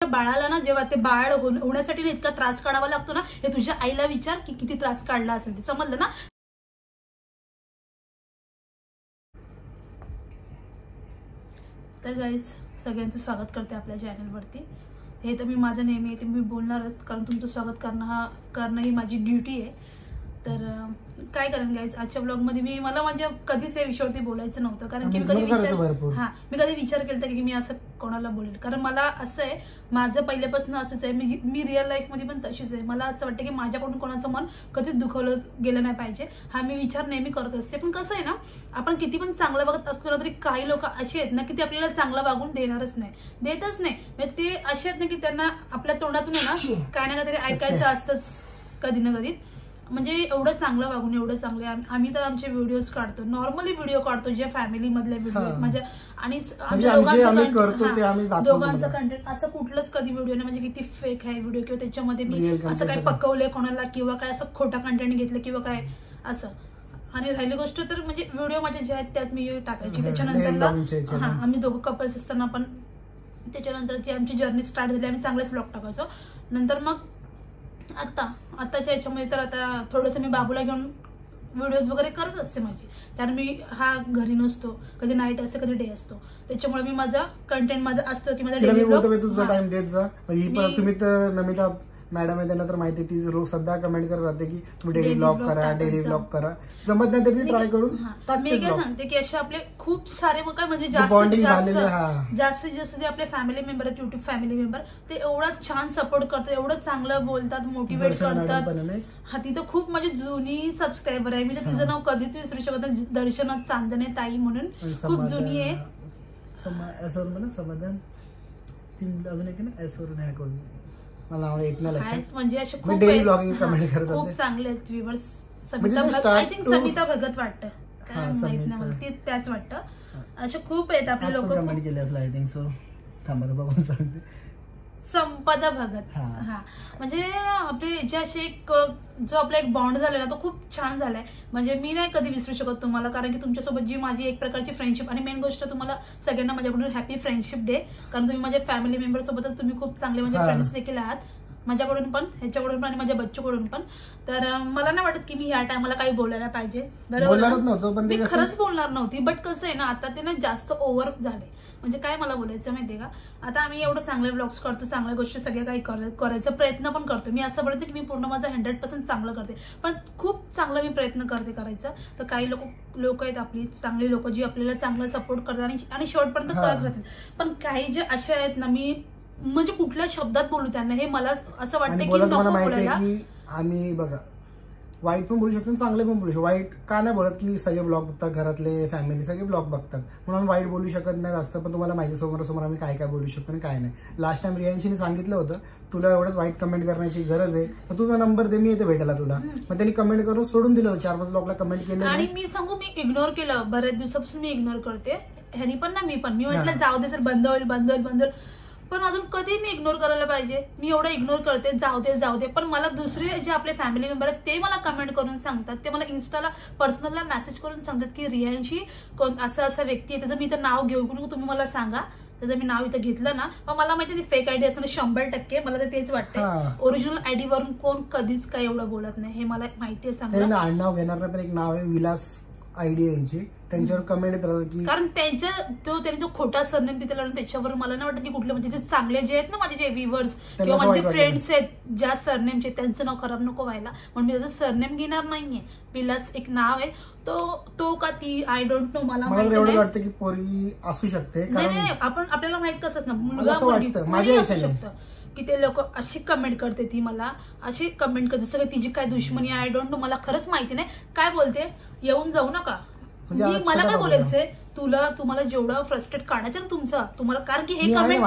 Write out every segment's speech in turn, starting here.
बाळाला ना जेव्हा ते बाळ होण्यासाठी इतका त्रास काढावा लागतो ना, हे तुझ्या आईला विचार की किती त्रास काढला असेल ते, समजलं ना. तर गाईज सगळ्यांचं स्वागत करते आपल्या चॅनलवरती. हे तर मी माझं नेहमी आहे ते मी बोलणारच, कारण तुमचं स्वागत करणं ही माझी ड्युटी आहे. तर काय करेन गाईज, आजच्या ब्लॉगमध्ये मला म्हणजे कधीच या विषयावरती बोलायचं नव्हतं, कारण की मी कधी विचार केला की मी असं कोणाला बोलेल. कारण मला असं आहे, माझं पहिल्यापासून असंच आहे, मी रिअल लाईफमध्ये पण तशीच आहे. मला असं वाटतं की माझ्याकडून कोणाचं मन कधीच दुखवलं गेलं नाही पाहिजे, हा मी विचार नेहमी करत असते. पण कसं आहे ना, आपण किती पण चांगलं वागत असलो ना तरी काही लोक असे आहेत ना की ते आपल्याला चांगलं वागून देतच नाही. म्हणजे ते असे आहेत ना की त्यांना आपल्या तोंडातून आहे ना काय ना काहीतरी ऐकायचं असतंच कधी ना कधी. म्हणजे एवढं चांगलं वागून, एवढं चांगले आम्ही तर आमचे व्हिडिओज काढतो, नॉर्मली व्हिडिओ काढतो जे फॅमिली मधले व्हिडिओ म्हणजे, आणि दोघांचा कंटेंट असं कुठलंच कधी व्हिडिओ नाही म्हणजे किती फेक आहे व्हिडिओ, किंवा त्याच्यामध्ये मी असं काय पकवलंय कोणाला, किंवा काय असं खोटा कंटेंट घेतलं किंवा काय असं. आणि राहिली गोष्ट तर म्हणजे व्हिडिओ माझ्या ज्या आहेत त्याच मी टाकायची. त्याच्यानंतर आम्ही दोघं कपल्स असताना पण त्याच्यानंतरची आमची जर्नी स्टार्ट झाली, आम्ही चांगलेच ब्लॉग टाकायचो. नंतर मग आताच्या याच्यामध्ये तर आता थोडंसं मी बाबूला घेऊन व्हिडिओज वगैरे करत असते माझी, कारण मी घरी नसतो, कधी नाईट असते कधी डे असतो. त्याच्यामुळे मी माझा कंटेंट माझा असतो की माझा डेली ब्लॉग तुझा टाइम देत जा. तुम्ही तर नमिता मॅडम आहे, त्यांना तर माहिती, ती रोज सध्या कमेंट करत राहते की तुम्ही डेली ब्लॉग करा. जमत नाही तरी ट्राय करून मी काय सांगते की असे आपले खूप सारे मग काय म्हणजे जास्तीत जास्त जे आपले फॅमिली मेंबर आहेत, युट्यूब फॅमिली मेंबर, ते एवढा छान सपोर्ट करतात, एवढं चांगलं बोलतात, मोटिवेट करतात. हा तिथं खूप म्हणजे जुनी सबस्क्रायबर आहे, मी तर तिचं नाव कधीच विसरू शकत नाही, दर्शना चांदणे ताई म्हणून, खूप जुनी आहे. समाधान अजून एक ना एस वरून आहे कोण मला एक ना लक्षात, म्हणजे असे खूप चांगले आहेत viewers. I think Samita Bhagat वाटतं, काय माहित नाही मला, ते त्याच वाटतं. असे खूप आहेत आपले लोक कमेंट केले असलं, आय थिंक सो. थांबा बघून सांगते, संपदा भगत. हा म्हणजे आपले जे असे जो आपला एक बॉन्ड झालाय ना तो खूप छान झालाय. म्हणजे मी नाही कधी विसरू शकत तुम्हाला, कारण की तुमच्यासोबत जी माझी एक प्रकारची फ्रेंडशिप, आणि मेन गोष्ट तुम्हाला सगळ्यांना माझ्याकडून हॅपी फ्रेंडशिप डे, कारण तुम्ही माझ्या फॅमिली मेंबर सोबतच तुम्ही खूप चांगले म्हणजे फ्रेंड्स देखील आहात, माझ्याकडून पण, ह्याच्याकडून पण आणि माझ्या बच्चूकडून पण. तर मला नाही वाटत की मी ह्या टायमाला काही बोलायला पाहिजे, बरोबर, मी खरंच बोलणार नव्हती. बट कसं आहे ना, आता ते ना जास्त ओव्हर झाले. म्हणजे काय मला बोलायचं माहितीये का, आता आम्ही एवढं चांगले ब्लॉग्स करतो, चांगल्या गोष्टी सगळ्या काही करायचा प्रयत्न पण करतो. मी असं बोलते की मी पूर्ण माझा 100% चांगलं करते, पण खूप चांगला मी प्रयत्न करते करायचा. तर काही लोक आहेत आपली चांगली लोक जी आपल्याला चांगला सपोर्ट करतात आणि शेवटपर्यंत करत राहतात. पण काही जे असे आहेत ना, मी म्हणजे कुठल्या शब्दात बोलू त्यांना, हे मला असं वाटतं की नको बोलायला. आम्ही बघा वाईट पण बोलू शकतो, चांगले पण बोलू शकतो. वाईट का नाही बोलत की सगळे ब्लॉग बघतात, घरातले फॅमिली सगळे ब्लॉग बघतात, म्हणून वाईट बोलू शकत नाही जास्त. पण तुम्हाला माहिती समोरासमोर आम्ही काय काय बोलू शकतो आणि काय नाही. लास्ट टाइम रियांशीने सांगितलं होतं तुला एवढंच वाईट कमेंट करण्याची गरज आहे, तर तुझा नंबर दे, मी येते भेटायला तुला. मग त्यांनी कमेंट करून सोडून दिलं, 4-5 ब्लॉगला कमेंट केलं आणि मी सांगू, मी इग्नोर केलं बऱ्याच दिवसापासून, मी इग्नोर करते. ह्यानी पण ना मी म्हटलं जाऊ दे सर, बंद होईल, पण अजून कधी मी इग्नोर करायला पाहिजे. मी एवढं इग्नोर करते, जाऊ दे. पण मला दुसरे जे आपले फॅमिली मेंबर आहेत ते मला कमेंट करून सांगतात, ते मला इन्स्टाला पर्सनलला मेसेज करून सांगतात की रियांशी असं व्यक्ती आहे, त्याचं मी तर नाव घेऊ तुम्ही मला सांगा. त्याचं मी नाव इथं घेतलं ना, पण मला माहिती फेक आयडी असताना 100% मला तर तेच वाटतं. ओरिजिनल आयडी वरून कोण कधीच काय एवढं बोलत नाही, हे मला माहिती आहे चांगलं. नाव घेणार नाही, पण एक नाव आहे विलास आयडी यांची, त्यांच्यावर कमेंट येतात की, कारण त्यांनी जो खोटा सरनेम दिलेला त्याच्यावर मला नाही वाटत की कुठले म्हणजे जे चांगले जे आहेत ना माझे जे व्ह्यूअर्स किंवा माझे फ्रेंड्स आहेत ज्या सरनेमचे, त्यांचं नाव खराब नको व्हायला म्हणून मी त्याचं सरनेम घेणार नाहीये. विलास एक नाव आहे, तो का ती आय डोंट नो, मला एवढं वाटतं की पोरगी असू शकते. नाही, आपल्याला माहित कसं असतं, मुलगा मुलगी असू शकतं की ते लोक अशी कमेंट करते, ती मला अशी कमेंट करते सगळं तिची काय दुश्मनी आहे, आय डोंट नो, मला खरंच माहिती नाही काय बोलते. येऊन जाऊ नका, मला काय बोलायचंय, तुम्हाला जेवढं फ्रस्ट्रेट काढायचं ना तुम्हाला, कारण की हे कमेंट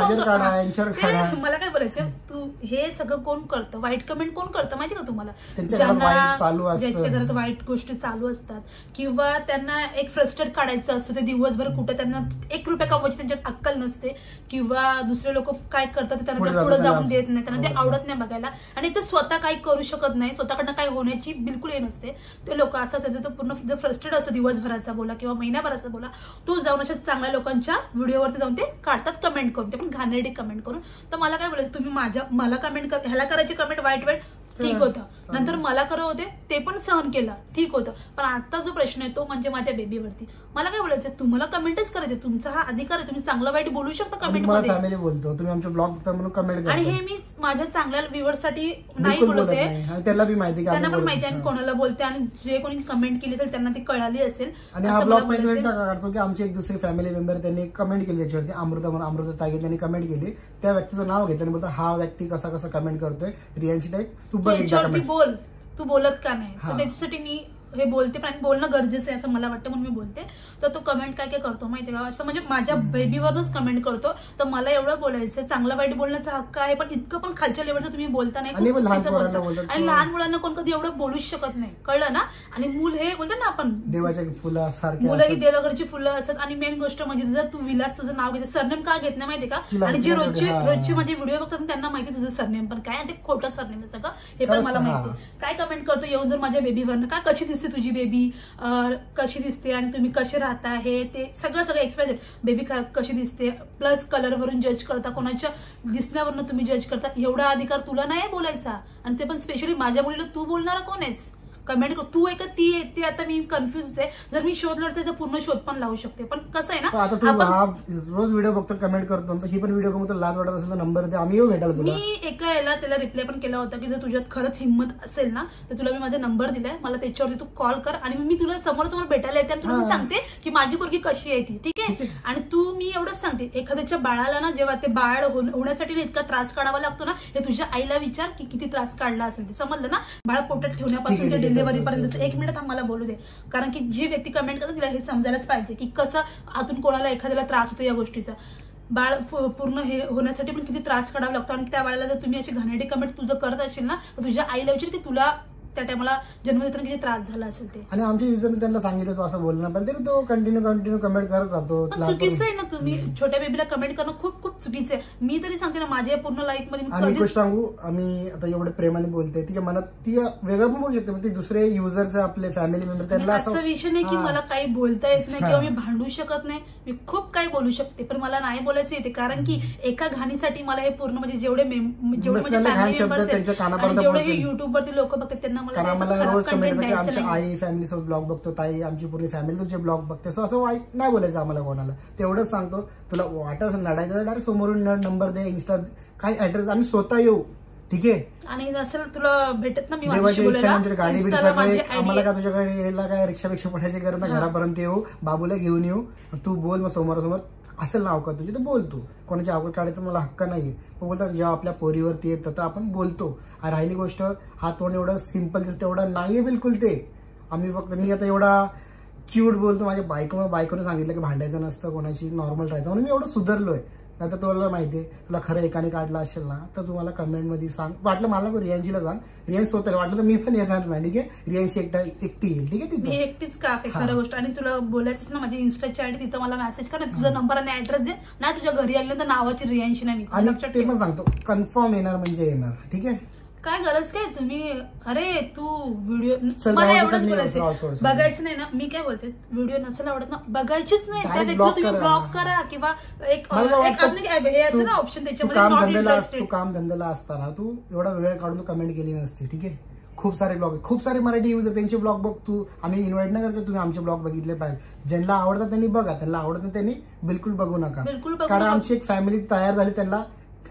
मला काय बोलायचं, तू हे सगळं कोण करतं, वाईट कमेंट कोण करतं माहिती का तुम्हाला, ज्यांच्या घरात वाईट गोष्टी चालू असतात किंवा त्यांना एक फ्रस्ट्रेट काढायचं असतं, ते दिवसभर कुठं त्यांना 1 रुपया कमवायची त्यांच्यात अक्कल नसते, किंवा दुसरे लोक काय करतात त्यांना पुढे जाऊन देत नाही, त्यांना ते आवडत नाही बघायला, आणि ते स्वतः काही करू शकत नाही, स्वतःकडनं काही होण्याची बिलकुल हे नसते. ते लोक असं तो पूर्ण फ्रस्ट्रेट असतो दिवसभराचा बोला किंवा महिन्याभराचा बोला, तो जाऊन अशा चांगल्या लोकांच्या व्हिडिओवरती जाऊन ते काढतात कमेंट करून, ते पण घाणेरडी कमेंट करून. तर मला काय बोलायचं, तुम्ही मला कमेंट ह्याला करायची कमेंट वाईट ठीक होतं, नंतर मला करत होते ते पण सहन केलं, ठीक होतं. पण आता जो प्रश्न आहे तो म्हणजे माझ्या बेबीवरती. मला काय बोलायचं, तुम्हाला कमेंटच करायचं, तुमचा हा अधिकार आहे, तुम्ही चांगलं वाईट बोलू शकता कमेंट मध्ये. फॅमिली बोलतो, तुम्ही आमचे ब्लॉग बघता म्हणून कमेंट करता, आणि हे मी माझ्या चांगल्या व्ह्यूअर्ससाठी नाही बोलते, त्याला बी माहिती, त्यांना पण माहिती आहे कोणाला बोलते, आणि जे कोणी कमेंट केली असेल त्यांना ती कळाली असेल. आणि हा ब्लॉग माहिती काढतो की आमची एक दुसरी फॅमिली मेंबर त्यांनी कमेंट केली त्याच्यावरती, अमृता ताई त्यांनी कमेंट केली, त्या व्यक्तीचं नाव घेतलं आणि बोलतो हा व्यक्ती कसा कसा कमेंट करतोय, रियांशी ताई तू बघ बोल, तू बोलत का नाही, तर त्याच्यासाठी मी हे बोलते, पण बोलणं गरजेचं आहे असं मला वाटतं म्हणून मी बोलते. तर तो कमेंट काय करतो माहितीये का, असं म्हणजे माझ्या बेबीवरच कमेंट करतो. तर मला एवढं बोलायचं, चांगलं वाईट बोलण्याचा हक्क आहे, पण इतकं पण खालच्या लेवलचं तुम्ही बोलता नाही, आणि लहान मुलांना कोण कधी एवढं बोलूच शकत नाही, कळलं ना. आणि मूल हे बोलतो ना आपण देवाच्या फुलं सारखे, मुलं ही देवाघरची फुलं असतात. आणि मेन गोष्ट म्हणजे जर तू विलास तुझं नाव घेते, सरनेम का घेत नाही माहितीये का, आणि जे रोजचे माझे व्हिडिओ बघतात त्यांना माहिती तुझं सरनेम पण काय, आणि ते खोटं सरनेम आहे सगळं, हे पण मला माहिती. काय कमेंट करतो येऊन जर माझ्या बेबीवरनं, काय कशी दिसते तुझी बेबी, कशी दिसते आणि तुम्ही कसे राहता, हे ते सगळं एक्सप्लेन, बेबी कशी दिसते, प्लस कलरवरून जज करता, कोणाच्या दिसण्यावरून तुम्ही जज करता, एवढा अधिकार तुला नाही बोलायचा. आणि ते पण स्पेशली माझ्या मुलीला तू बोलणारा कोण आहेस, कमेंट कर, तू आहे का ती आहे, ते आता मी कन्फ्युज आहे. जर मी शोध लावते तर पूर्ण शोध पण लावू शकते, पण कसं आहे ना, आता तू रोज व्हिडिओ बघतो कमेंट करतो, ही पण व्हिडिओ बघतो, लाज वाटत असेल तर नंबर दे, आम्ही येऊ भेटायला तुला. मी एका याला त्याला रिप्लाय पण केला होता की जर तुझ्यात खरंच हिंमत असेल ना तर तुला मी माझा नंबर दिलाय, मला त्याच्यावरती तू कॉल कर आणि मी तुला समोर भेटायला येते आणि तुला सांगते की माझी पोरगी कशी आहे ती, ठीक आहे. आणि तू मी एवढंच सांगते, एखाद्याच्या बाळाला ना जेव्हा ते बाळ होण्यासाठी इतका त्रास काढावा लागतो ना, हे तुझ्या आईला विचार की किती त्रास काढला असेल ते, समजलं ना. बाळ पोटात ठेवण्यापासून ते डिलिव्हरीपर्यंत. एक मिनिट आम्हाला बोलू दे, कारण की जी व्यक्ती कमेंट करते तिला हे समजायलाच पाहिजे की कसं आतून कोणाला एखाद्याला त्रास होतो या गोष्टीचा. बाळ पूर्ण हे होण्यासाठी पण किती त्रास काढावा लागतो. आणि त्या बाळाला जर तुम्ही अशी घाणेरडी कमेंट तुझं करत असेल ना तर तुझ्या आईला विचार की तुला त्या टाइमला जन्म देताना किती त्रास झाला असेल ते. आणि आमच्या युजरने त्यांना सांगितलं तो असं बोलणं पाहिजे, तरी तो कंटिन्यू कमेंट करत राहतो. चुकीचं आहे ना, तुम्ही छोट्या बेबीला कमेंट करणं खूप चुकीचं आहे. मी तरी सांगते ना, माझ्या पूर्ण लाईफ मध्ये आणि गोष्ट सांगू, आम्ही आता एवढे प्रेमाने बोलते, ती मनात ती वेगळं पण बोलू शकते, ती दुसरे युजर्स आपले फॅमिली मेंबर त्यांना असा विषय नाही की मला काही बोलता येत नाही किंवा मी भांडू शकत नाही, मी खूप काही बोलू शकते, पण मला नाही बोलायचं येते. कारण की एका घाणीसाठी मला हे पूर्ण म्हणजे जेवढे माझे फॅमिली मेंबर्स जेवढे हे युट्यूबवरती लोक बघतात त्यांना मला कमेंट की आमच्या आई फॅमिली सोबत ब्लॉग बघतो, ताई आमची पूर्ण फॅमिली तुमचे ब्लॉग बघते, असं वाईट नाही बोलायचं आम्हाला कोणाला. तेवढंच सांगतो, तुला वाटत असेल लढायचं तर डायरेक्ट समोरून नंबर दे, इंस्टा काही ऍड्रेस, आम्ही स्वतः येऊ, ठीक आहे. आणि असेल तुला भेटत ना, मी देवाची इच्छा म्हणजे गाडी बिडी सगळे, आम्हाला काय तुझ्याकडे यायला काय रिक्षा पठायची गरज नाही, घरापर्यंत येऊ, बाबूला घेऊन येऊ, तू बोल, मग समोरासमोर असेल ना अवकात तुझी तर बोलतो, कोणाची अवकात काढायचं मला हक्क नाहीये. पण बोलतात जेव्हा आपल्या पोरीवरती येतं तर आपण बोलतो. राहिली गोष्ट, हा तोंड एवढं सिम्पल दिसतं तेवढं नाहीये बिलकुल ते. आम्ही फक्त मी आता एवढा क्यूट बोलतो, माझ्या बायकोने सांगितलं की भांडायचं नसतं, कोणाशी नॉर्मल राहायचं, म्हणून मी एवढं सुधारलोय. नाही तर तुला माहितीये, तुला खरं एकाने काढला असेल ना तर तुम्हाला कमेंट मध्ये सांग, वाटलं मला रियांशीला सांग, रियांश स्वतःला वाटलं तर मी पण येणार नाही, ठीक आहे. रियांशी एकटी येईल, ठीक आहे. मी एकटीच का खरं गोष्ट. आणि तुला बोलायचं ना, माझी इन्स्टाची आयडी, तिथं मला मेसेज कर, तुझा नंबर आणि ऍड्रेस दे, नाही तुझ्या घरी आले तर नावाची रियांशी नाही. आणि ते पण सांगतो, कन्फर्म येणार म्हणजे येणार, ठीक आहे. काय गरज काय, तुम्ही अरे तू व्हिडिओ मला एवढंच बोलायचं, बघायचं नाही ना. मी काय बोलते, व्हिडिओ नसेल आवडत ना बघायचीच नाही, त्या व्यक्तीला तुम्ही ब्लॉक करा किंवा एक हे असं ना ऑप्शन त्याच्यामध्ये. तू काम धंद्याला असताना तू एवढा वेळ काढून कमेंट केली नसती, ठीक आहे. खूप सारे ब्लॉग, खूप सारे मराठी युजर त्यांचे ब्लॉग बघ, तू आम्ही इन्व्हाइट नाही करतो, तुम्ही आमचे ब्लॉग बघितले पाहिजे. ज्यांना आवडतात त्यांनी बघा, त्यांना आवडत नाही त्यांनी बिलकुल बघू नका, कारण आमची एक फॅमिली तयार झाली, त्यांना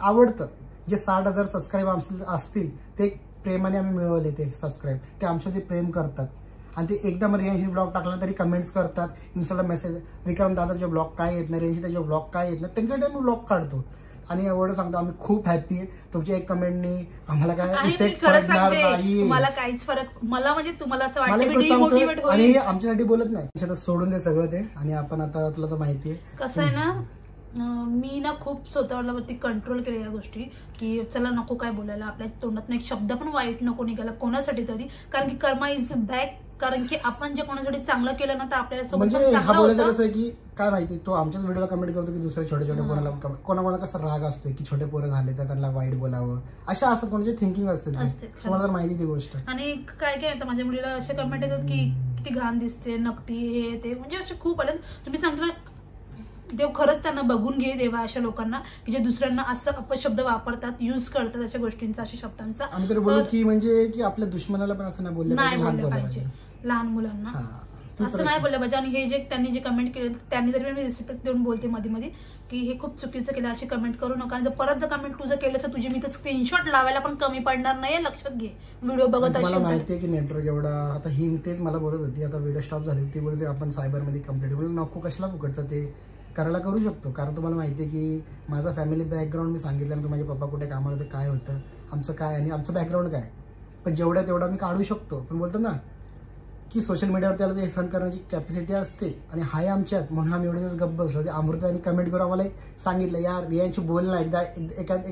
आवडतं. जे 60,000 सबस्क्राईब असतील ते प्रेमाने आम्ही मिळवले, ते सबस्क्राईब ते आमच्यावरती प्रेम करतात. आणि ते एकदम रियांशी ब्लॉग टाकला तरी कमेंट्स करतात, इन्स्टाला मेसेज, विक्रम दादाचे ब्लॉग काय येत नाही, रियांशी त्याचे ब्लॉग काय येत नाही, त्यांच्यासाठी आम्ही ब्लॉग काढतो. आणि एवढं सांगतो, आम्ही खूप हॅपी आहे. तुमच्या एक कमेंटनी आम्हाला काय इफेक्ट पडणार नाही, मला काहीच फरक, मला म्हणजे तुम्हाला असं वाटतं आणि आमच्यासाठी बोलत नाही, सोडून दे सगळं ते. आणि आपण आता तुला तर माहितीये कसं आहे ना, मी ना खूप स्वतःवरती कंट्रोल केले या गोष्टी की चला नको काय बोलायला, आपल्या तोंडातून एक शब्द पण वाईट नको निघाला कोणासाठी तरी, कारण की कर्मा इज बॅक. कारण की आपण जे कोणासाठी चांगलं केलं ना तर आपल्याला म्हणजे हा बोलायचं कसं आहे की काय माहिती, तो आमच्याच व्हिडिओला कमेंट करतो की दुसरे छोटे कोणाला कसा राग असतो की छोटे पोरं झाले तर त्यांना वाईट बोलावं, अशा असतात कोणाची थिंकिंग असते, तुम्हाला तर माहिती ती गोष्ट. आणि काय काय येतं, माझ्या मुलीला असे कमेंट येतात की किती घाण दिसते, नकटी, हे ते, म्हणजे असे खूप आले. तुम्ही सांगता ना, देव खरंच त्यांना बघून घे देवा अशा लोकांना की जे दुसऱ्यांना असं अपशब्द वापरतात, युज करतात अशा गोष्टींचा, अशा शब्दांचा. आम्ही तर बोलू की म्हणजे की आपल्या दुश्मनाला पण असं नाही बोललं पाहिजे, लहान मुलांना असं नाही बोललं पाहिजे. आणि हे जे त्यांनी जे कमेंट केले त्यांनी जरी मी रिस्पेक्ट देऊन बोलते मध्ये मध्ये की हे खूप चुकीचं केलं, अशी कमेंट करू नका. आणि परत जर कमेंट तुझं केलं तर तुझी मी तर स्क्रीनशॉट लावायला पण कमी पडणार नाही, लक्षात घे. व्हिडिओ बघत असेल. मला माहिती आहे की नेटवर्क एवढा, आता ही तेच मला बोलत होती, आता व्हिडिओ स्टॉप झाली, ती बोलते आपण सायबरमध्ये कंप्लेंट करू. नको, कशाला फुकटचं, ते करायला करू शकतो. कारण तुम्हाला माहिती आहे की माझा फॅमिली बॅकग्राऊंड मी सांगितलं ना, माझे पप्पा कुठे कामाला होते, काय होतं, आमचं काय आणि आमचं बॅकग्राऊंड काय, पण जेवढ्या तेवढा मी काढू शकतो. पण बोलतो ना की सोशल मीडियावर त्याला ते सहन करण्याची कॅपॅसिटी असते आणि हाय आमच्यात, म्हणून आम्ही एवढे दिवस गप्प बसलो. ते अमृताने कमेंट करून आम्हाला एक सांगितलं, यार रियांशी बोल ना एकदा,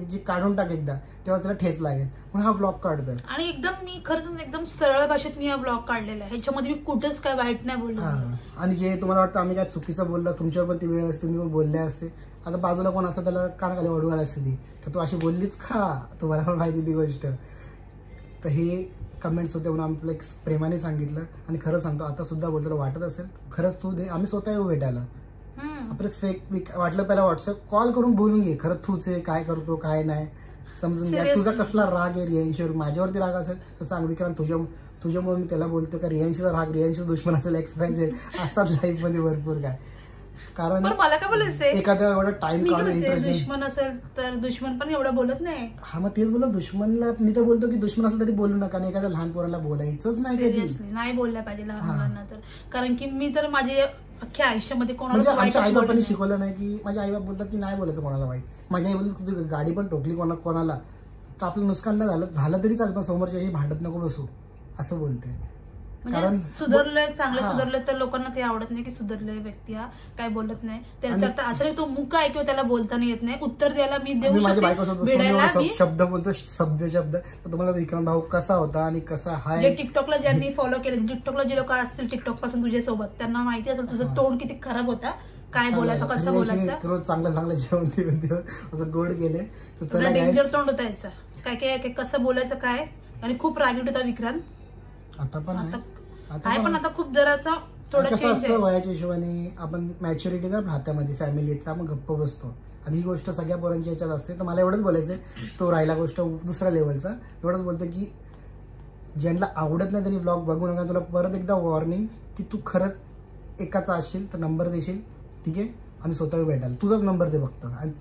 जी काढून टाक एकदा, तेव्हा त्याला ठेस लागेल, म्हणून हा ब्लॉग काढतोय. आणि एकदम मी खरंच एकदम सरळ भाषेत मी हा ब्लॉग काढलेला आहे, ह्याच्यामध्ये मी कुठेच काय वाईट नाही बोललो. आणि जे तुम्हाला वाटतं आम्ही काय चुकीचं बोललो, तुमच्यावर पण ती वेळ असते, तुम्ही पण बोलले असते. आता बाजूला कोण असतं त्याला कानाखाली वडवायला असते ती, तर तू अशी बोललीच का, तुम्हाला पण माहिती ती गोष्ट. तर हे कमेंट्स होते म्हणून आम्ही तुला एक प्रेमाने सांगितलं. आणि खरं सांगतो, आता सुद्धा बोलतो वाटत असेल खरंच तू दे, आम्ही स्वतः येऊ भेटायला. आपलं फेक वाटलं पहिला व्हॉट्सअप कॉल करून बोलून घे, खरंच तूच आहे, काय करतो काय नाही समजून घ्या. तुझा कसला राग आहे रियांशीवर, माझ्यावरती राग असेल तर सांग, विक्रांत तुझ्यामुळे मी त्याला बोलतो का रियांशीचा राग, रियांशीचा दुश्मन असेल, XYZ असतात लाईफ मध्ये भरपूर काय. कारण मला काय बोलायचं, एखाद्या एवढा टाइम काढून दुश्मन असेल तर दुश्मन पण एवढं बोलत नाही. हा मग तेच बोललो, दुश्मनला मी तर बोलतो की दुश्मन असेल तरी बोलू नका, आणि एखाद्या लहान पोराला बोलायचंच नाही कधी, नाही बोललं पाहिजे लहान मुलांना. तर कारण की मी तर माझे अख्ख्या आयुष्यामध्ये कोणाला आमच्या आई बापांनी शिकवलं नाही की, माझे आई बाप बोलतात की नाही बोलायचं कोणाला वाईट. माझी आई बोलतात तुझी गाडी पण ठोकली कोणाला तर आपलं नुकसान नाही झालं तरी चालेल, पण समोरच्याशी भांडत नको बसू, असं बोलते. कारण सुधारलंय, चांगलं सुधारलंय तर लोकांना ते आवडत नाही की सुधारलंय व्यक्ती हा काय बोलत नाही. त्याचा अर्थ असं नाही तो मुका आहे किंवा त्याला बोलताना येत नाही, उत्तर द्यायला मी देऊ शकते, शब्द बोलतो सभ्य शब्द. तर तुम्हाला विक्रांत भाऊ कसा होता आणि कसा हाय, जे टिकटॉकला ज्यांनी फॉलो केलं, टिकटॉकला जे लोक असतील टिकटॉक पासून तुझ्या सोबत, त्यांना माहिती असेल तुझं तोंड किती खराब होता, काय बोलायचं, कसं बोलायचं. रोज चांगलं जेवण असं गोड गेले तर डेंजर तोंड होता याचा, काय कसं बोलायचं काय. आणि खूप रागीट होता विक्रांत, आता पण पण आता खूप जराचा थोडं कसं असतं, वयाच्या हिशोबाने आपण मॅच्युरिटी ना हातामध्ये फॅमिली येते, आपण गप्प बसतो. आणि ही गोष्ट सगळ्या पोरांच्या याच्यात असते. तर मला एवढंच बोलायचंय, तो राहिला गोष्ट दुसऱ्या लेवलचा, एवढंच बोलतो की ज्यांना आवडत नाही त्यांनी व्लॉग बघू नका. तुला परत एकदा वॉर्निंग की तू खरंच एकाचा असशील तर नंबर देशील, ठीक आहे, आम्ही स्वतः भेटाल, तुझाच नंबर दे फक्त. आणि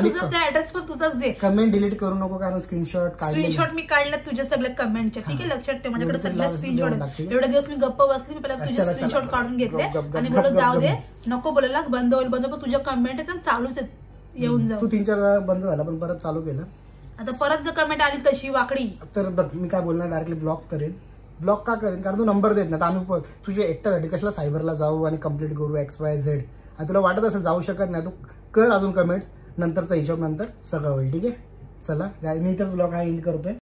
तुझा ऍड्रेस पण तुझाच दे, कमेंट डिलीट करू नको, कारण स्क्रीनशॉट मी काढले तुझ्या सगळ्या कमेंटच्या, ठीक आहे, लक्षात ठेव. माझ्याकडे सगळ्या स्क्रीनशॉट आहेत. एवढे दिवस मी गप्प बसली, मी पहिला तुझे स्क्रीनशॉट काढून घेतले आणि बोलत जाऊ दे, नको बोलायला, बंद होईल पण तुझ्या कमेंट आहेत चालूच आहेत, येऊन जाऊ. तू 3-4 वेळा बंद झाला पण परत चालू केलं. आता परत जर कमेंट आली तशी वाकडी तर बघ, मी काय बोलणार, डायरेक्टली ब्लॉक करेन. ब्लॉक का करेन, कारण तू नंबर देत नाही. तर आम्ही तुझ्या एकट्यासाठी कशाला सायबरला जाऊ आणि कंप्लीट करू XYZ. आणि तुला वाटत असेल जाऊ शकत नाही, तू कर अजून कमेंट्स, नंतरचा हिशोब नंतर सगळं होईल, ठीक आहे. चला मी इथंच ब्लॉग हा एंड करतोय.